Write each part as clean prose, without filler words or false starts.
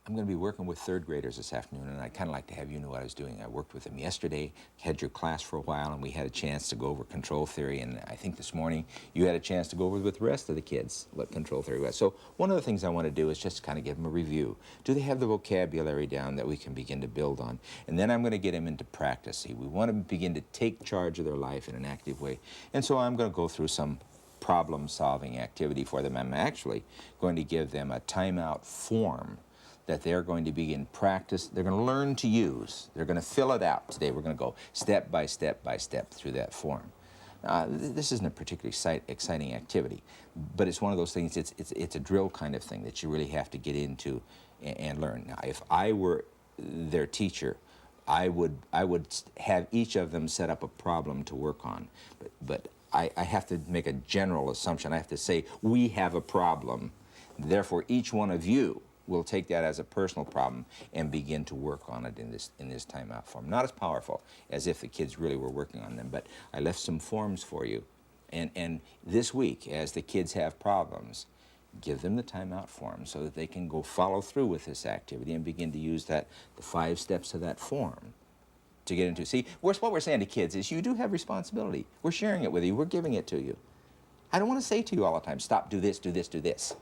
I'm going to be working with third graders this afternoon, and I'd kind of like to have you know what I was doing. I worked with them yesterday, had your class for a while, and we had a chance to go over control theory, and I think this morning you had a chance to go over with the rest of the kids what control theory was. So one of the things I want to do is just kind of give them a review. Do they have the vocabulary down that we can begin to build on? And then I'm going to get them into practice. See, we want to begin to take charge of their life in an active way. And so I'm going to go through some problem-solving activity for them. I'm actually going to give them a timeout form that they're going to begin practice. They're going to learn to use. They're going to fill it out today. We're going to go step by step by step through that form. This isn't a particularly exciting activity, but it's one of those things, it's a drill kind of thing that you really have to get into and learn. Now, if I were their teacher, I would have each of them set up a problem to work on, but I have to make a general assumption. I have to say, we have a problem, therefore each one of you will take that as a personal problem and begin to work on it in this timeout form. Not as powerful as if the kids really were working on them, but I left some forms for you. And this week, as the kids have problems, give them the timeout form so that they can go follow through with this activity and begin to use the 5 steps of that form to get into. See, what we're saying to kids is you do have responsibility. We're sharing it with you. We're giving it to you. I don't want to say to you all the time, stop, do this, do this, do this.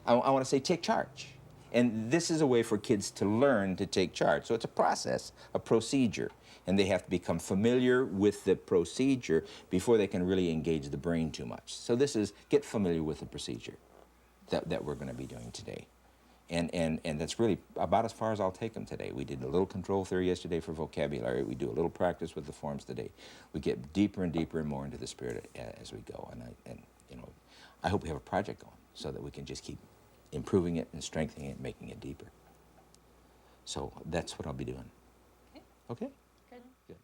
I want to say, take charge. And this is a way for kids to learn to take charge. So it's a process, a procedure. And they have to become familiar with the procedure before they can really engage the brain too much. So this is, get familiar with the procedure that we're going to be doing today. And that's really about as far as I'll take them today. We did a little control theory yesterday for vocabulary. We do a little practice with the forms today. We get deeper and deeper and more into the spirit as we go. And you know, I hope we have a project going so that we can just keep improving it and strengthening it and making it deeper. So that's what I'll be doing. Okay? Good. Good.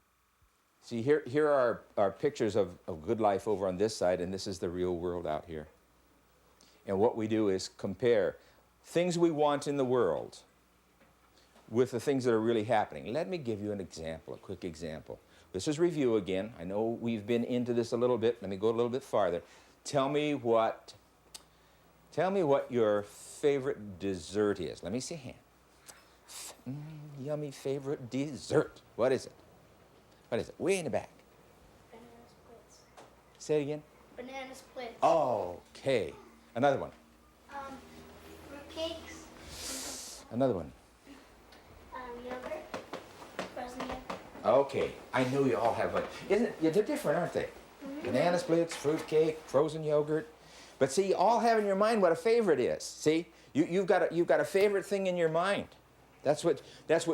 See, here are our pictures of good life over on this side, and this is the real world out here. And what we do is compare things we want in the world with the things that are really happening. Let me give you an example, a quick example. This is review again. I know we've been into this a little bit. Let me go a little bit farther. Tell me what your favorite dessert is. Let me see a hand. Yummy favorite dessert. What is it? What is it? Way in the back. Banana splits. Say it again. Banana splits. Okay. Another one. Fruitcakes. Another one. Yogurt. Frozen yogurt. Okay. I know you all have one. Isn't it? Yeah, they're different, aren't they? Mm-hmm. Banana splits, fruitcake, frozen yogurt. But see, you all have in your mind what a favorite is. See, you've got a favorite thing in your mind. That's what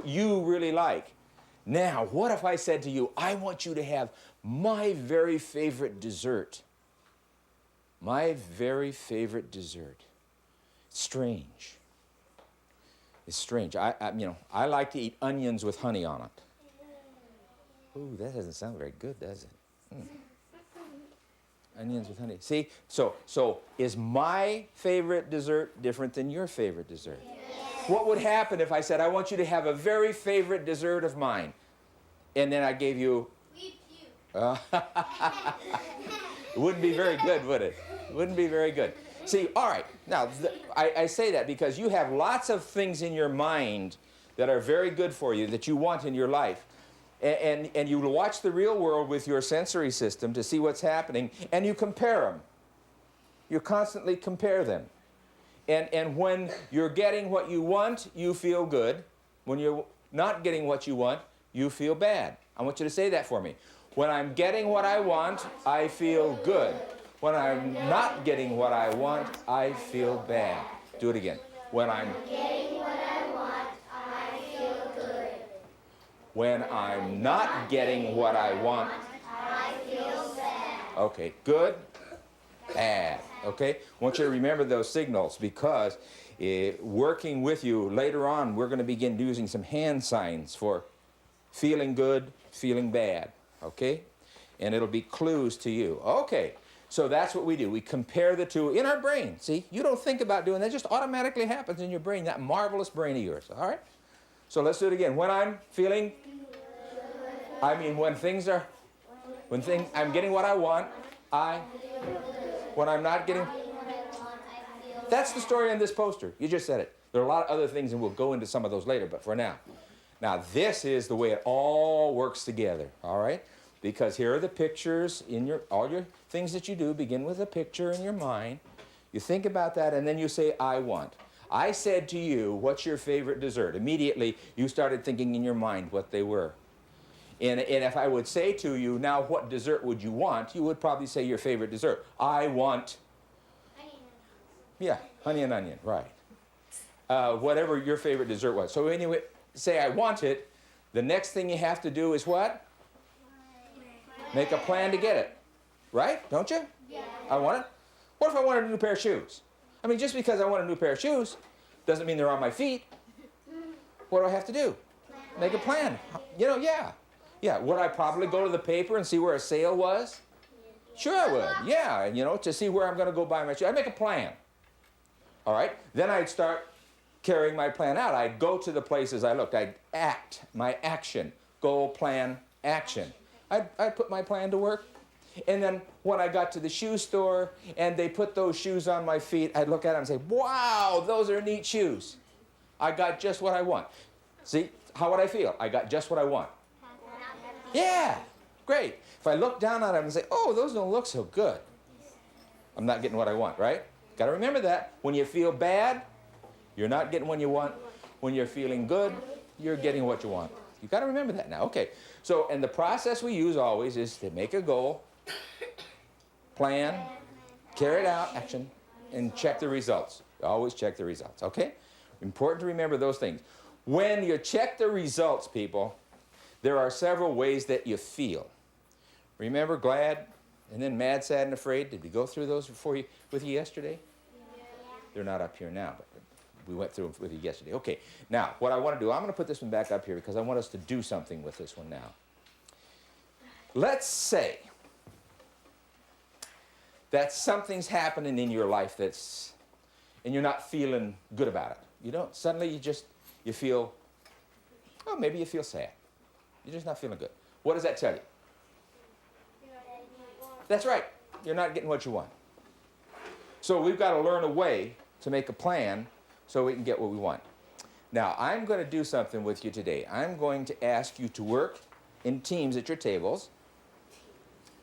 you really like. Now, what if I said to you, I want you to have my very favorite dessert. My very favorite dessert. Strange. It's strange. I like to eat onions with honey on it. Ooh, that doesn't sound very good, does it? Onions with honey. See, so is my favorite dessert different than your favorite dessert? Yes. What would happen if I said, I want you to have a very favorite dessert of mine, and then I gave you... We puke. It wouldn't be very good, would it? It wouldn't be very good. See, all right, now, I say that because you have lots of things in your mind that are very good for you, that you want in your life. And you watch the real world with your sensory system to see what's happening, and you compare them. You constantly compare them. And when you're getting what you want, you feel good. When you're not getting what you want, you feel bad. I want you to say that for me. When I'm getting what I want, I feel good. When I'm not getting what I want, I feel bad. Do it again. When I'm getting what I want, I feel good. When I'm not getting what I want, I feel bad. Okay, good, bad, okay? I want you to remember those signals because working with you later on, we're going to begin using some hand signs for feeling good, feeling bad, okay? And it'll be clues to you. Okay, so that's what we do. We compare the two in our brain. See, you don't think about doing that. It just automatically happens in your brain, that marvelous brain of yours, all right? So let's do it again. When I'm feeling, I'm getting what I want, when I'm not getting, that's the story on this poster. You just said it. There are a lot of other things, and we'll go into some of those later, but for now. Now, this is the way it all works together, all right? Because here are the pictures in all your things that you do. Begin with a picture in your mind. You think about that, and then you say, I want. I said to you, what's your favorite dessert? Immediately, you started thinking in your mind what they were. And if I would say to you, now what dessert would you want? You would probably say your favorite dessert. I want, yeah, honey and onion, right. Whatever your favorite dessert was. So when you say I want it, the next thing you have to do is what? Make a plan to get it. Right? Don't you? Yeah. I want it. What if I wanted a new pair of shoes? I mean, just because I want a new pair of shoes doesn't mean they're on my feet. What do I have to do? Make a plan. You know, yeah. Yeah, would I probably go to the paper and see where a sale was? Sure I would, yeah, you know, to see where I'm going to go buy my shoes. I'd make a plan, all right? Then I'd start carrying my plan out. I'd go to the places I looked. I'd act, my action, goal, plan, action. I'd put my plan to work. And then when I got to the shoe store and they put those shoes on my feet, I'd look at them and say, wow, those are neat shoes. I got just what I want. See, how would I feel? I got just what I want. Yeah, great. If I look down on them and say, oh, those don't look so good, I'm not getting what I want, right? Got to remember that. When you feel bad, you're not getting what you want. When you're feeling good, you're getting what you want. You got to remember that now. Okay, so, and the process we use always is to make a goal, plan, carry it out, action, and check the results. Always check the results, okay? Important to remember those things. When you check the results, people, there are several ways that you feel. Remember glad, and then mad, sad, and afraid? Did we go through those with you yesterday? Yeah. They're not up here now, but we went through them with you yesterday. Okay, now what I want to do, I'm going to put this one back up here because I want us to do something with this one now. Let's say that something's happening in your life and you're not feeling good about it. You don't, suddenly you feel, oh, maybe you feel sad. You're just not feeling good. What does that tell you? That's right. You're not getting what you want. So we've got to learn a way to make a plan so we can get what we want. Now, I'm going to do something with you today. I'm going to ask you to work in teams at your tables.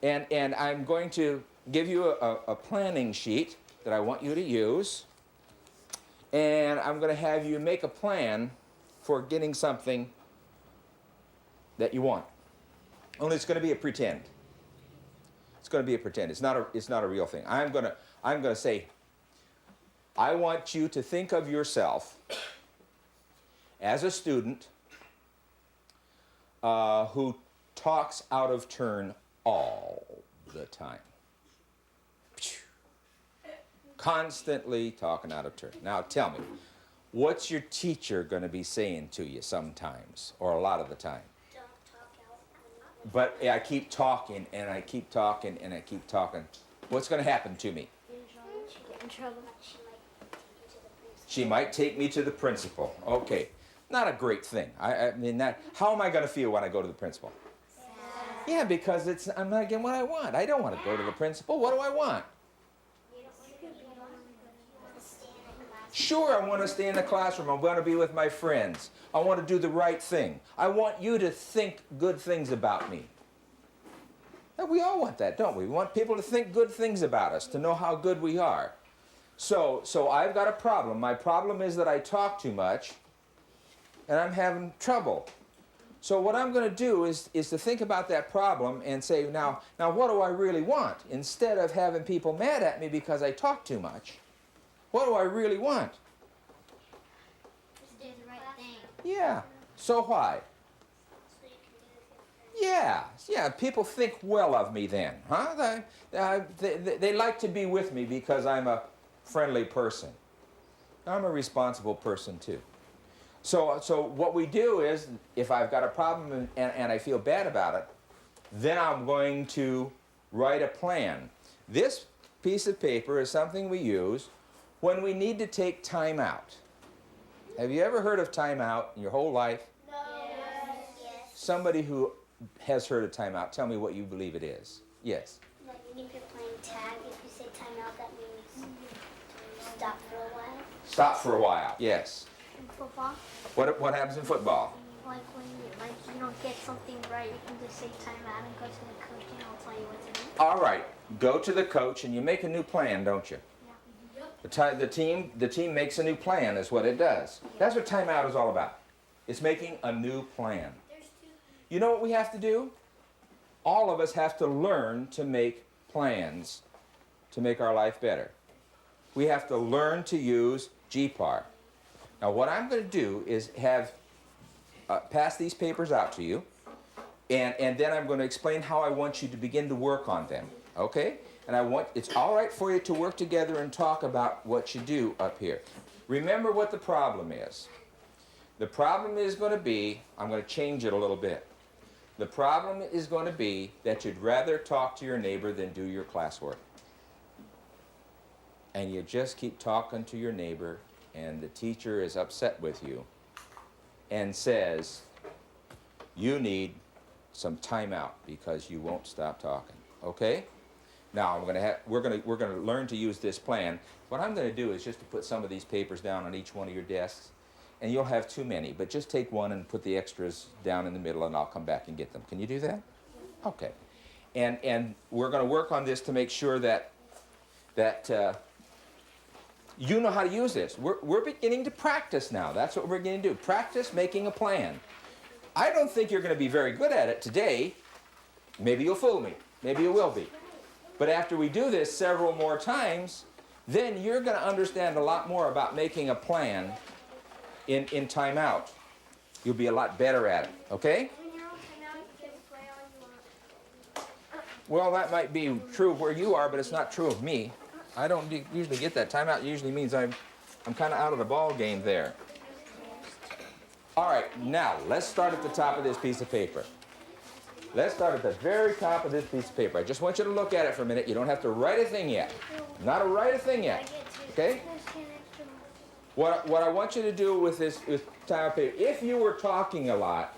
And I'm going to give you a planning sheet that I want you to use. And I'm going to have you make a plan for getting something that you want. Only it's going to be a pretend. It's going to be a pretend. It's not a real thing. I'm going to say, I want you to think of yourself as a student who talks out of turn all the time. Constantly talking out of turn. Now tell me, what's your teacher going to be saying to you sometimes, or a lot of the time? But I keep talking, and I keep talking, and I keep talking. What's going to happen to me? In trouble. She might take me to the principal. Okay. Not a great thing. I mean, how am I going to feel when I go to the principal? Sad. Yeah, because I'm not getting what I want. I don't want to go to the principal. What do I want? Sure, I want to stay in the classroom. I want to be with my friends. I want to do the right thing. I want you to think good things about me. Now, we all want that, don't we? We want people to think good things about us, to know how good we are. So I've got a problem. My problem is that I talk too much, and I'm having trouble. So what I'm going to do is to think about that problem and say, now what do I really want? Instead of having people mad at me because I talk too much, what do I really want? Just do the right thing. Yeah. So why? So you can do it. Yeah. People think well of me then, huh? They like to be with me because I'm a friendly person. I'm a responsible person too. So what we do is, if I've got a problem and I feel bad about it, then I'm going to write a plan. This piece of paper is something we use when we need to take time out. Have you ever heard of time out in your whole life? No. Yes. Somebody who has heard of time out, tell me what you believe it is. Yes. Like if you're playing tag, if you say time out, that means stop for a while. Stop for a while. Yes. In football, What happens in football? like when you don't get something right, you can just say time out and go to the coach and he'll tell you what to do. All right. Go to the coach and you make a new plan, don't you? Yeah. The team makes a new plan is what it does. That's what timeout is all about. It's making a new plan. You know what we have to do? All of us have to learn to make plans to make our life better. We have to learn to use GPAR. Now what I'm going to do is have pass these papers out to you, and then I'm going to explain how I want you to begin to work on them, okay? And it's all right for you to work together and talk about what you do up here. Remember what the problem is. The problem is going to be, I'm going to change it a little bit. The problem is going to be that you'd rather talk to your neighbor than do your classwork. And you just keep talking to your neighbor, and the teacher is upset with you and says, you need some time out because you won't stop talking, okay? Now we're going to learn to use this plan. What I'm going to do is just to put some of these papers down on each one of your desks, and you'll have too many, but just take one and put the extras down in the middle, and I'll come back and get them. Can you do that? Okay. And we're going to work on this to make sure that you know how to use this. We're beginning to practice now. That's what we're beginning to do. Practice making a plan. I don't think you're going to be very good at it today. Maybe you'll fool me. Maybe you will be. But after we do this several more times, then you're going to understand a lot more about making a plan in timeout. You'll be a lot better at it, okay? When you're on timeout, you can play all you want. Well, that might be true of where you are, but it's not true of me. I don't usually get that. Timeout usually means I'm kind of out of the ball game there. All right, now let's start at the top of this piece of paper. Let's start at the very top of this piece of paper. I just want you to look at it for a minute. You don't have to write a thing yet. Not to write a thing yet. Okay? What I want you to do with this timeout paper, if you were talking a lot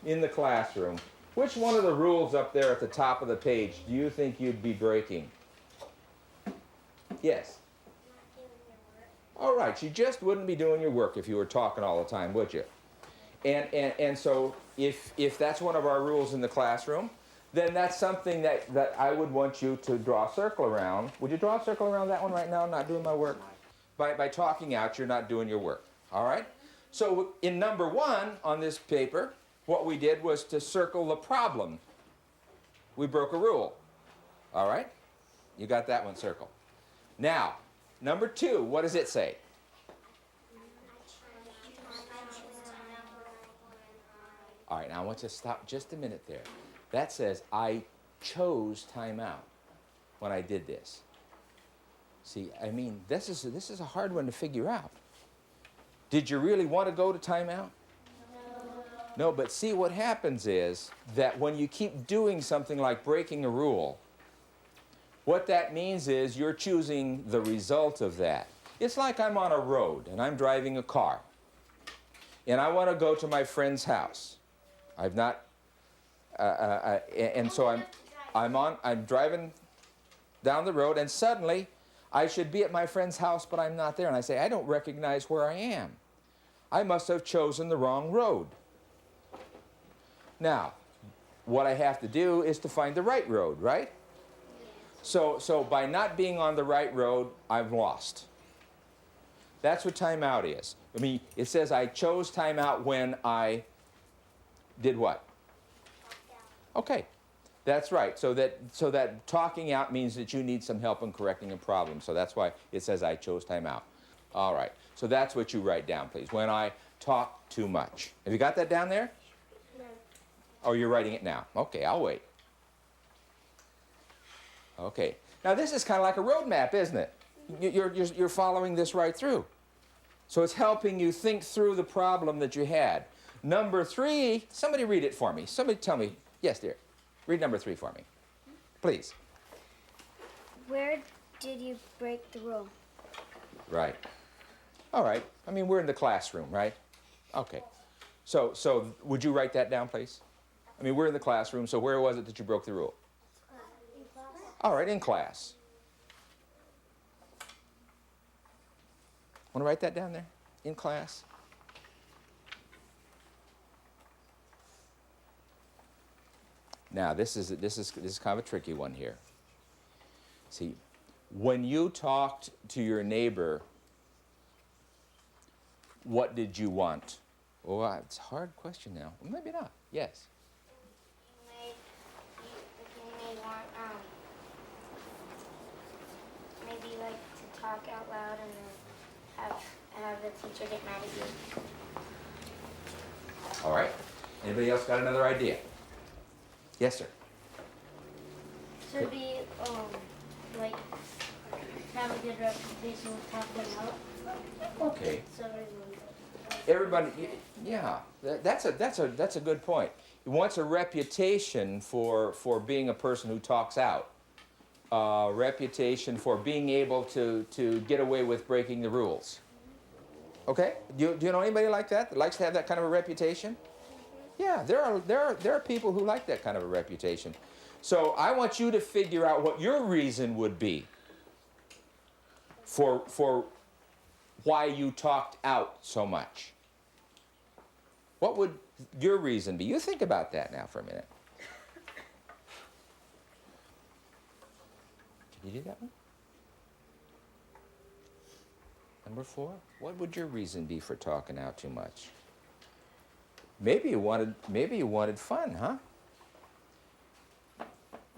in the classroom, which one of the rules up there at the top of the page do you think you'd be breaking? Yes. All right, you just wouldn't be doing your work if you were talking all the time, would you? And so if that's one of our rules in the classroom, then that's something that I would want you to draw a circle around. Would you draw a circle around that one right now, not doing my work? By talking out, you're not doing your work, all right? So in number 1 on this paper, what we did was to circle the problem. We broke a rule, all right? You got that one circled. Now, number 2, what does it say? All right, now I want you to stop just a minute there. That says I chose timeout when I did this. See, I mean, this is a hard one to figure out. Did you really want to go to timeout? No, but see, what happens is that when you keep doing something like breaking a rule, what that means is you're choosing the result of that. It's like I'm on a road and I'm driving a car, and I want to go to my friend's house. I've not, and so I'm driving down the road, and suddenly I should be at my friend's house, but I'm not there. And I say, I don't recognize where I am. I must have chosen the wrong road. Now, what I have to do is to find the right road, right? So by not being on the right road, I've lost. That's what timeout is. I mean, it says I chose timeout when I did what? Okay, that's right. So that talking out means that you need some help in correcting a problem. So that's why it says I chose timeout. All right. So that's what you write down, please. When I talk too much. Have you got that down there? No. Oh, you're writing it now. Okay, I'll wait. Okay. Now this is kind of like a road map, isn't it? You're following this right through. So it's helping you think through the problem that you had. Number 3, somebody read it for me. Somebody tell me. Yes, dear. Read number 3 for me. Please. Where did you break the rule? Right. All right. I mean, we're in the classroom, right? Okay. So would you write that down, please? I mean, we're in the classroom, so where was it that you broke the rule? In class. All right, in class. Want to write that down there in class? Now, this is kind of a tricky one here. See, when you talked to your neighbor, what did you want? Oh, it's a hard question now. Well, maybe not. Yes. You may want maybe like to talk out loud and then have the teacher get mad at you. All right. Anybody else got another idea? Yes, sir. Should be like have a good reputation with talking out. Okay. So Everybody, yeah, that's a good point. He wants a reputation for being a person who talks out. Reputation for being able to get away with breaking the rules. Okay? Do you know anybody like that likes to have that kind of a reputation? Yeah, there are people who like that kind of a reputation. So I want you to figure out what your reason would be for why you talked out so much. What would your reason be? You think about that now for a minute. Can you do that one? Number 4. What would your reason be for talking out too much? Maybe you wanted fun, huh?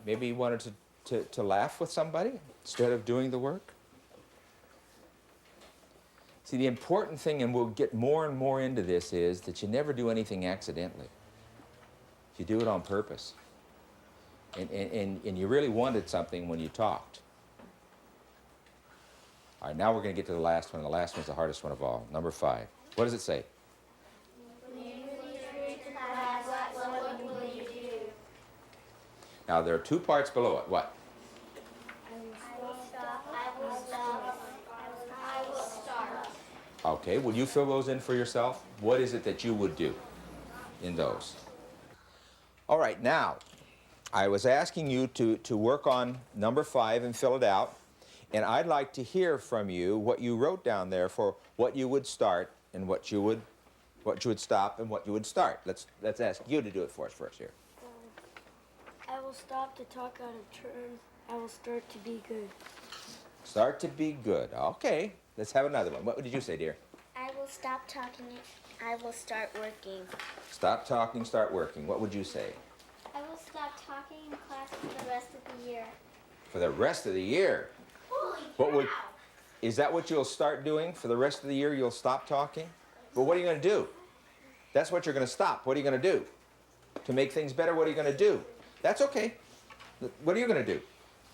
Maybe you wanted to laugh with somebody instead of doing the work. See, the important thing, and we'll get more and more into this, is that you never do anything accidentally. You do it on purpose. And you really wanted something when you talked. All right, now we're going to get to the last one. The last one's the hardest one of all. Number 5. What does it say? Now, there are 2 parts below it. What? Okay, will you fill those in for yourself? What is it that you would do in those? All right, now, I was asking you to work on number 5 and fill it out. And I'd like to hear from you what you wrote down there for what you would start and what you would stop and what you would start. Let's ask you to do it for us first here. I will stop to talk out of turn. I will start to be good. Start to be good. Okay. Let's have another one. What did you say, dear? I will stop talking. I will start working. Stop talking, start working. What would you say? I will stop talking in class for the rest of the year. For the rest of the year? Holy Is that what you'll start doing? For the rest of the year, you'll stop talking? But what are you going to do? That's what you're going to stop. What are you going to do? To make things better, what are you going to do? That's okay. What are you going to do?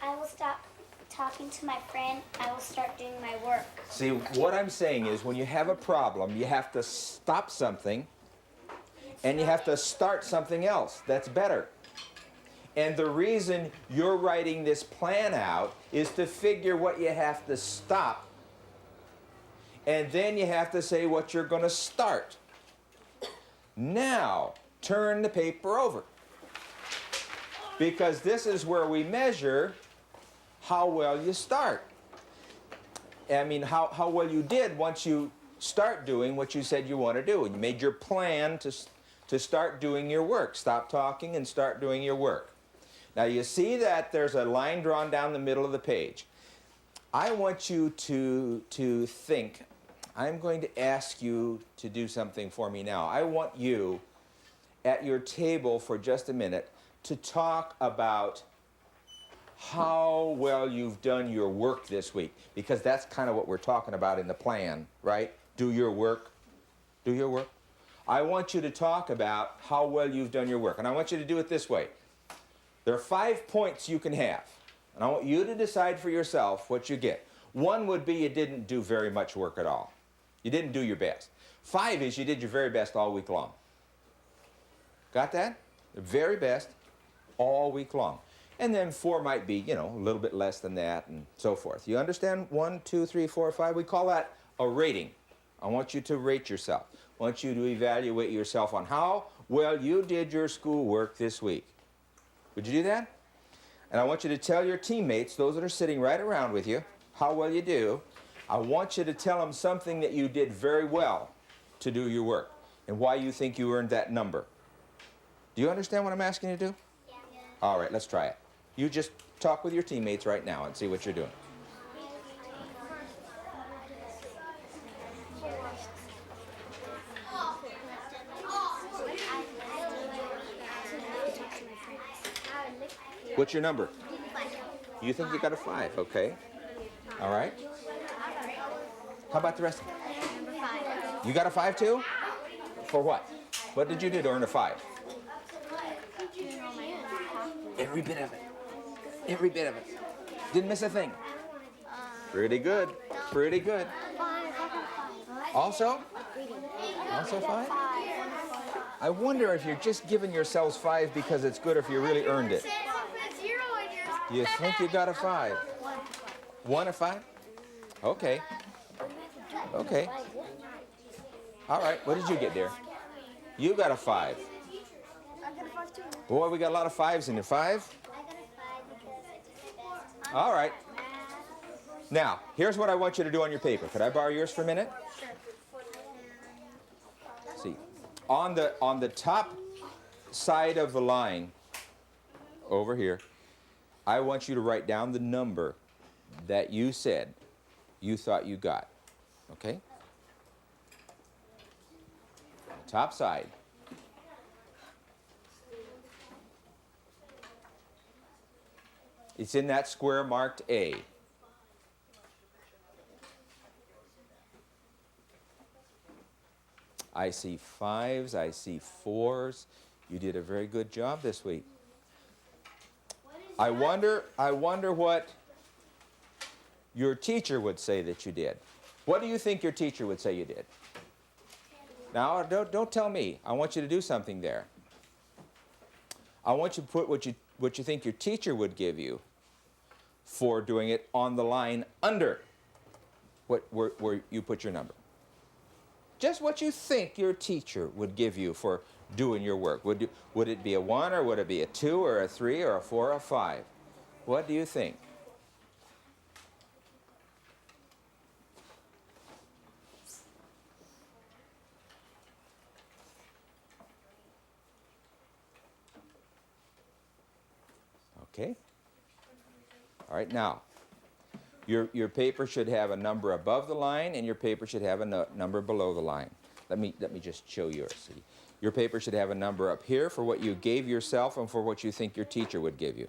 I will stop talking to my friend. I will start doing my work. See, what I'm saying is when you have a problem, you have to stop something and you have to start something else that's better. And the reason you're writing this plan out is to figure what you have to stop, and then you have to say what you're going to start. Now, turn the paper over. Because this is where we measure how well you start. I mean, how well you did once you start doing what you said you want to do. And you made your plan to start doing your work. Stop talking and start doing your work. Now you see that there's a line drawn down the middle of the page. I want you to think. I'm going to ask you to do something for me now. I want you at your table for just a minute to talk about how well you've done your work this week, because that's kind of what we're talking about in the plan, right? Do your work. Do your work. I want you to talk about how well you've done your work, and I want you to do it this way. There are 5 points you can have, and I want you to decide for yourself what you get. 1 would be you didn't do very much work at all. You didn't do your best. 5 is you did your very best all week long. Got that? The very best all week long. And then 4 might be, you know, a little bit less than that and so forth. You understand? 1, 2, 3, 4, 5. We call that a rating. I want you to rate yourself. I want you to evaluate yourself on how well you did your schoolwork this week. Would you do that? And I want you to tell your teammates, those that are sitting right around with you, how well you do. I want you to tell them something that you did very well to do your work and why you think you earned that number. Do you understand what I'm asking you to do? Yeah. All right, let's try it. You just talk with your teammates right now and see what you're doing. What's your number? You think you got a 5, okay. All right. How about the rest of them? Number 5. You got a 5 too? For what? What did you do to earn a 5? Every bit of it. Every bit of it. Didn't miss a thing. Pretty good. Pretty good. 5. Also? Also 5? I wonder if you're just giving yourselves 5 because it's good or if you really earned it. You think you got a 5? 1 or 5? Okay. Okay. All right. What did you get, dear? You got a 5. I got a 5 too. Boy, we got a lot of 5s in your 5. I got a 5 because I took All right. Now, here's what I want you to do on your paper. Could I borrow yours for a minute? See, on the top side of the line over here, I want you to write down the number that you said you thought you got. Okay? Top side. It's in that square marked A. I see 5s, I see 4s. You did a very good job this week. I wonder what your teacher would say that you did. What do you think your teacher would say you did? Now, don't tell me. I want you to do something there. I want you to put what you think your teacher would give you for doing it on the line under where you put your number. Just what you think your teacher would give you for doing your work. Would it be a 1 or would it be a 2 or a 3 or a 4 or a 5? What do you think? Okay. All right, now, your paper should have a number above the line and your paper should have a number below the line. Let me just show yours. See? Your paper should have a number up here for what you gave yourself and for what you think your teacher would give you.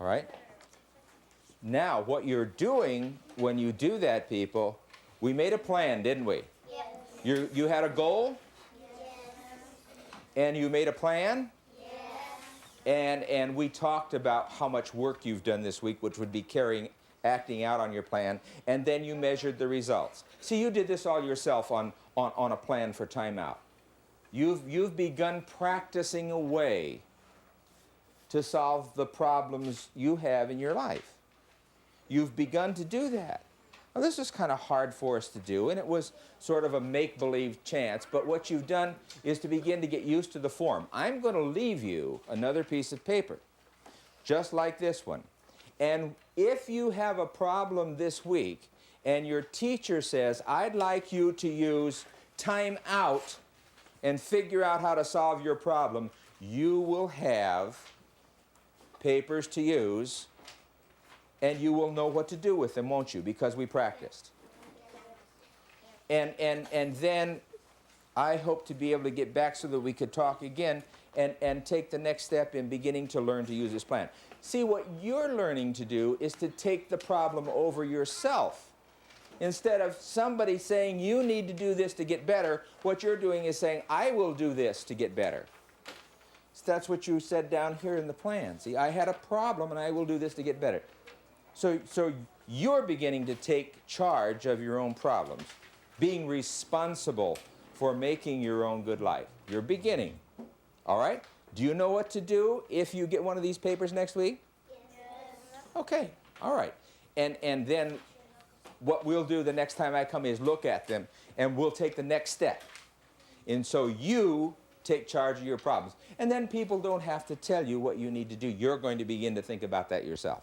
All right? Now, what you're doing when you do that, people, we made a plan, didn't we? Yes. You had a goal? Yes. And you made a plan? Yes. And we talked about how much work you've done this week, which would be acting out on your plan, and then you measured the results. See, you did this all yourself on a plan for timeout. You've begun practicing a way to solve the problems you have in your life. You've begun to do that. Now, this was kind of hard for us to do, and it was sort of a make-believe chance, but what you've done is to begin to get used to the form. I'm going to leave you another piece of paper, just like this one. And if you have a problem this week, and your teacher says, I'd like you to use time out and figure out how to solve your problem, you will have papers to use, and you will know what to do with them, won't you? Because we practiced. And then I hope to be able to get back so that we could talk again and take the next step in beginning to learn to use this plan. See, what you're learning to do is to take the problem over yourself. Instead of somebody saying, you need to do this to get better, what you're doing is saying, I will do this to get better. So that's what you said down here in the plan. See, I had a problem and I will do this to get better. So you're beginning to take charge of your own problems, being responsible for making your own good life. You're beginning. All right? Do you know what to do if you get one of these papers next week? Yes. Okay. All right. And then what we'll do the next time I come is look at them, and we'll take the next step. And so you take charge of your problems. And then people don't have to tell you what you need to do. You're going to begin to think about that yourself.